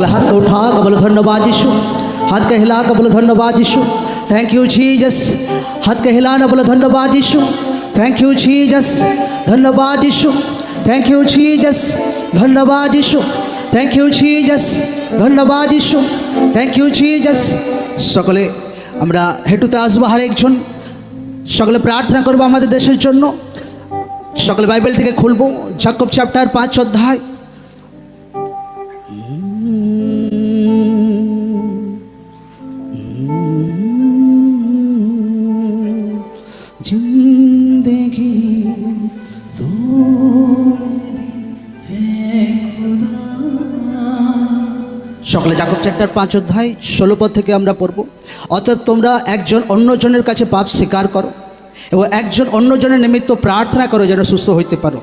সকলে হাতকে উঠা বলো ধন্যবাদ যিশু। হাতকে হিলা বলো ধন্যবাদ যিশু। Thank you Jesus. হাতকে হিলানা বলো ধন্যবাদ যিশু। Thank you Jesus. ধন্যবাদ যিশু। Thank you Jesus. ধন্যবাদ যিশু। Thank you Jesus. ধন্যবাদ যিশু। Thank you Jesus. সকলে আমরা হেঁটুতে আসবো আর একজন, সকলে প্রার্থনা করবো আমাদের দেশের জন্য। সকলে বাইবেল থেকে খুলবো যাকব চ্যাপ্টার 5 অধ্যায়। জিন্দেগি তো সকলে যাকব চ্যাপ্টার 5 অধ্যায় 16 পদ থেকে আমরা পড়ব। অতএব তোমরা একজন অন্যজনের কাছে পাপ স্বীকার করো এবং একজন অন্যজনের নিমিত্ত প্রার্থনা করো যেন সুস্থ হইতে পারো।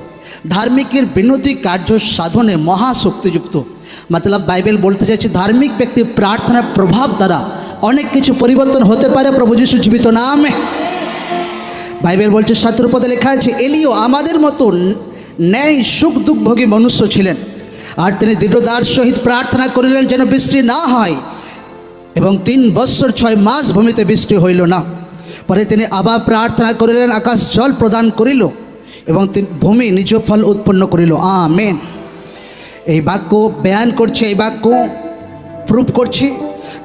ধার্মিকের বিনতি কার্য সাধনে মহাশক্তিযুক্ত। মতলব বাইবেল বলতে চাইছে ধার্মিক ব্যক্তির প্রার্থনার প্রভাব দ্বারা অনেক কিছু পরিবর্তন হতে পারে প্রভু যিশু জীবিত নামে। বাইবেল বলছে 17 পদে লেখা আছে, এলিও আমাদের মতো ন্যায় সুখ দুঃখভোগী মনুষ্য ছিলেন, আর তিনি দৃঢ়তার সহিত প্রার্থনা করিলেন যেন বৃষ্টি না হয়, এবং 3 বৎসর 6 মাস ভূমিতে বৃষ্টি হইল না। পরে তিনি আবার প্রার্থনা করিলেন, আকাশ জল প্রদান করিল এবং ভূমি নিজ ফল উৎপন্ন করিল। আমেন। এই বাক্য বয়ান করছে, এই বাক্য প্রুফ করছে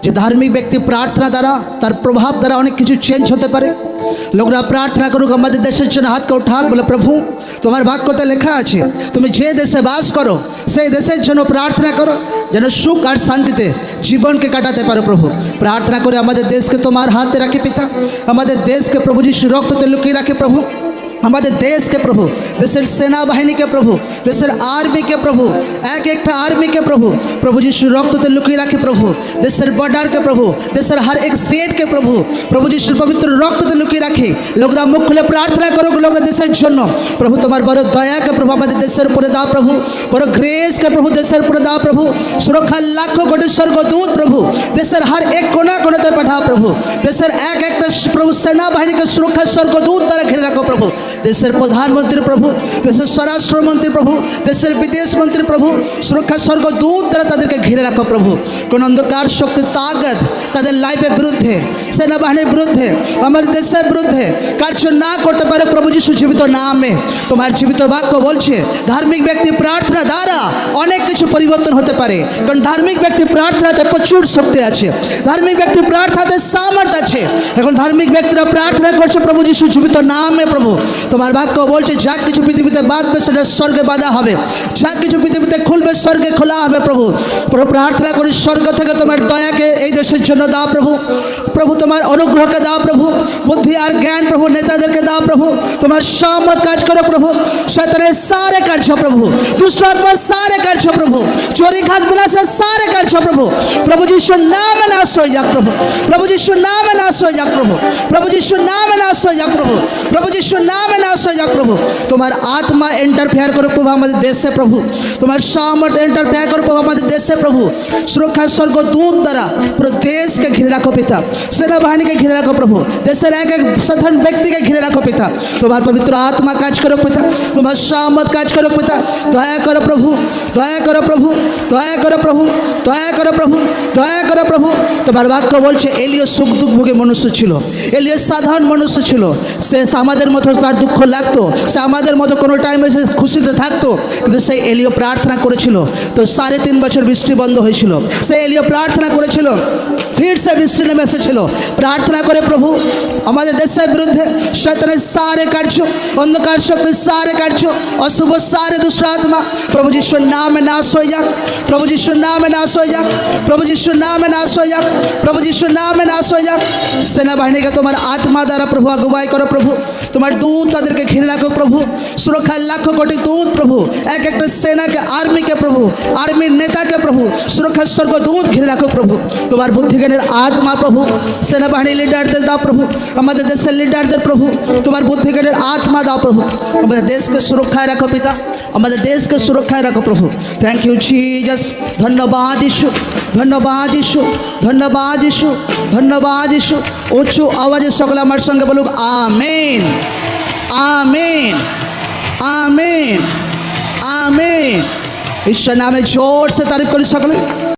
যে ধার্মিক ব্যক্তি প্রার্থনা দ্বারা তার প্রভাব দ্বারা অনেক কিছু চেঞ্জ হতে পারে। লোকরা প্রার্থনা করুক আমাদের দেশের জন্য। হাতকে উঠাক বলে, প্রভু তোমার বাক্যতে লেখা আছে তুমি যে দেশে বাস করো সেই দেশের জন্য প্রার্থনা করো যেন সুখ আর শান্তিতে জীবনকে কাটাতে পারো। প্রভু প্রার্থনা করে আমাদের দেশকে তোমার হাতে রাখে পিতা। আমাদের দেশকে প্রভু যিশু রক্ততে লুকিয়ে রাখে প্রভু। আমাদের দেশকে প্রভু, দেশের সেনাবাহিনীকে প্রভু, দেশের আর্মিকে প্রভু, এক একটা আর্মিকে প্রভু প্রভু যিশু রক্ততে লুকিয়ে রাখে প্রভু। দেশের বর্ডারকে প্রভু, দেশের হর এক স্টেটকে প্রভু প্রভু যিশুর পবিত্র রক্ততে লুকিয়ে রাখে। লোকরা মুখ খুলে প্রার্থনা করুক লোকরা দেশের জন্য। প্রভু তোমার বড় দয়াকে প্রভু আমাদের দেশের উপরে দাও প্রভু। বড় গ্রেসকে প্রভু দেশের উপরে দাও প্রভু। সুরক্ষার লাখো কোটি স্বর্গদূত প্রভু দেশের হর এক কোনা কোনাতে পাঠাও প্রভু। দেশের এক একটা প্রভু সেনাবাহিনীকে সুরক্ষার স্বর্গদূত দ্বারা ঘিরে রাখো প্রভু। দেশের প্রধানমন্ত্রী প্রভু, দেশের স্বরাষ্ট্রমন্ত্রী প্রভু, দেশের বিদেশ মন্ত্রী প্রভু সুরক্ষা স্বর্গদূত দ্বারা তাদেরকে ঘিরে রাখো প্রভু। কোন অন্ধকার শক্তির তাগত তাদের লাইফের বিরুদ্ধে, সেনাবাহিনীর বিরুদ্ধে, আমাদের দেশের বিরুদ্ধে কার্য না করতে পারে প্রভু যিশু জীবিত নামে। তোমার জীবিত বাক্য বলছে ধার্মিক ব্যক্তি প্রার্থনা দ্বারা অনেক কিছু পরিবর্তন হতে পারে, কারণ ধার্মিক ব্যক্তি প্রার্থনাতে প্রচুর শক্তি আছে, ধার্মিক ব্যক্তি প্রার্থনাতে সামর্থ্য আছে। এখন ধার্মিক ব্যক্তিরা প্রার্থনা করছে প্রভু যিশু জীবিত নামে। প্রভু তোমার বাক্য বলছে যা কিছু পৃথিবীতে বাঁধবে সেটা স্বর্গে বাঁধা হবে, যা কিছু পৃথিবীতে খুলবে স্বর্গে খোলা হবে। প্রভু প্রার্থনা করি স্বর্গ থেকে তোমার দয়াকে এই দেশের জন্য দাও প্রভু। প্রভু তোমার অনুগ্রহকে দাও প্রভু। বুদ্ধি আর জ্ঞান প্রভু নেতাদেরকে দাও প্রভু। তোমার সম্মত কাজ করো প্রভু। শয়তানের सारे कार्य प्रभु, दुष्ट आत्मा सारे कार्य प्रभु, चोरी घात विनाश सारे कार्य प्रभु प्रभु यीशु नाम में नाश हो जा प्रभु। प्रभु यीशु नाम में नाश हो जा प्रभु। प्रभु यीशु नाम में नाश हो जा प्रभु। प्रभु यीशु नाम में नाश हो जा प्रभु। तुम्हारा आत्मा इंटरफेयर करो प्रभु हमारे देश से प्रभु। तुम्हारा सामर्थ इंटरफेयर करो प्रभु हमारे देश से प्रभु। सुरक्षा स्वर्गदूत द्वारा पूरे देश के घिरे रखो पिता। सेना बाहिनी के घिरे रखो प्रभु। देश एक एक साधारण व्यक्ति के घिरे रखो पिता। तुम्हारा पवित्र आत्मा काज करो पिता। तुम्हारा सामर्थ काज करो पिता। दया करो प्रभु, दया करो प्रभु, दया करो प्रभु, दया करो प्रभु, दया करो प्रभु। তোমার বাক্য বলছে এলিও সুখ দুঃখ ভোগে মনুষ্য ছিল, এলিও সাধারণ মনুষ্য ছিল। সে আমাদের মতো তার দুঃখ লাগতো, সে আমাদের মতো কোনো টাইমে সে খুশিতে থাকতো, কিন্তু সেই এলিও প্রার্থনা করেছিল তো 3.5 বছর বৃষ্টি বন্ধ হয়েছিল। সে এলিও প্রার্থনা করেছিল, फिर से বৃষ্টি নেমে এসেছিল। প্রার্থনা করে প্রভু আমাদের দেশের বিরুদ্ধে শয়তানের सारे कार्य, अंधकार शक्ति सारे कार्य, अशुभ सारे दुष्ट आत्मा प्रभु यीशु नाम में नाश हो जा। प्रभु यीशु नाम में नाश हो जा। प्रभु यीशु नाम में नाश हो जा। प्रभु यीशु नाम में नाश हो जा। सेना बाहिनी का तुम्हारा आत्मा द्वारा प्रभु अगुवाई करो प्रभु। तुम्हारे दूत तादेरके घिरे राखो प्रभु। सुरक्षा लाखों कोटि दूत प्रभु, एक एक सेना के आर्मी के प्रभु, आर्मी नेता के प्रभु, सुरक्षा स्वर्गदूत घिरे राखो प्रभु। तुम्हार बुद्धि ज्ञानेर आत्मा प्रभु सेना बाहिनी लिडारদের দাও প্রভু। আমাদের দেশের লিডারদের প্রভু তোমার বুদ্ধি জ্ঞানের আত্মা দাও প্রভু। আমাদের দেশকে সুরক্ষায় রাখো পিতা। আমাদের দেশকে সুরক্ষায় রাখো প্রভু। Thank you Jesus. ধন্যবাদ যিশু, ধন্যবাদ যিশু, ধন্যবাদ যিশু, ধন্যবাদ যিশু। উঁচু আওয়াজে সকলে আমার সঙ্গে বলুক আমেন, আমেন, আমেন, আমেন। ঈশ্বর নামে জোর সে তারিফ করি সকলে।